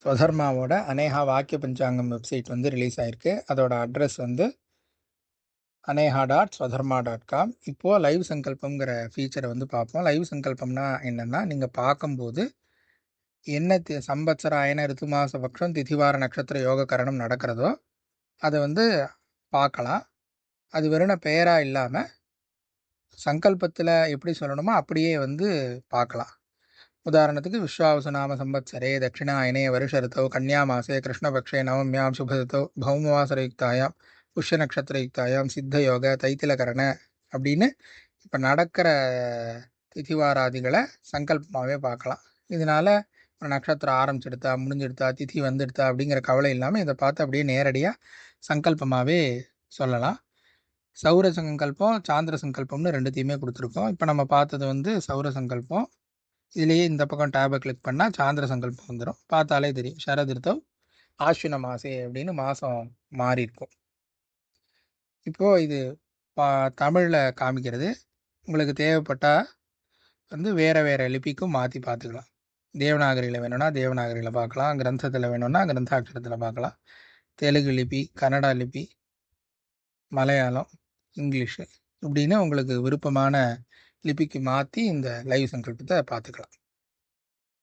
ஸ்வதர்மாவோட அனேகா வாக்கிய பஞ்சாங்கம் வெப்சைட் வந்து ரிலீஸ் ஆயிருக்கு. அதோட அட்ரஸ் வந்து aneha.swadharma.com. இப்போது லைவ் சங்கல்பம்ங்கிற ஃபீச்சரை வந்து பார்ப்போம். லைவ் சங்கல்பம்னா என்னென்னா, நீங்கள் பார்க்கும்போது என்ன சம்பத்சர அயன ரித்து மாச பக்ஷம் திதிவார நட்சத்திர யோக கரணம் நடக்கிறதோ அதை வந்து பார்க்கலாம். அது வெறும் பெயராக இல்லாமல் சங்கல்பத்தில் எப்படி சொல்லணுமோ அப்படியே வந்து பார்க்கலாம். உதாரணத்துக்கு விஸ்வாவசு நாம சம்பத்சரே தட்சிணாயனே வருஷ ரித்தோ கன்யா மாசே கிருஷ்ணபக்ஷே நவம்யாம் சுபரித்தோ பௌமவாசரயுக்தாயாம் புஷ்ய நட்சத்திரயுக்தாயாம் சித்த யோக தைத்திலகரண அப்படின்னு இப்போ நடக்கிற திதிவாராதிகளை சங்கல்பமாகவே பார்க்கலாம். இதனால் ஒரு நட்சத்திரம் ஆரம்பிச்செடுத்தா முடிஞ்செடுத்தா திதி வந்துடுதா அப்படிங்கிற கவலை இல்லாமல் இதை பார்த்து அப்படியே நேரடியாக சங்கல்பமாகவே சொல்லலாம். சௌர சங்கல்பம் சாந்திர சங்கல்பம்னு ரெண்டுத்தையுமே கொடுத்துருக்கோம். இப்போ நம்ம பார்த்தது வந்து சௌர சங்கல்பம். இதுலேயே இந்த பக்கம் டேபை கிளிக் பண்ணால் சாந்திர சங்கல்பம் வந்துடும். பார்த்தாலே தெரியும் சரதிருத்தம் ஆஸ்வின மாசே அப்படின்னு மாதம் மாறி இருக்கும். இப்போது இது தமிழில் காமிக்கிறது. உங்களுக்கு தேவைப்பட்டால் வந்து வேறு வேறு லிபிக்கும் மாற்றி பார்த்துக்கலாம். தேவநாகரியில் வேணும்னா தேவநாகரியில் பார்க்கலாம், கிரந்தத்தில் வேணும்னா கிரந்தாட்சரத்தில் பார்க்கலாம். தெலுங்கு லிபி, கன்னடா லிபி, மலையாளம், இங்கிலீஷு இப்படின்னு உங்களுக்கு விருப்பமான லிபிக்கு மாற்றி இந்த லைவ் சங்கல்பத்தை பார்த்துக்கலாம்.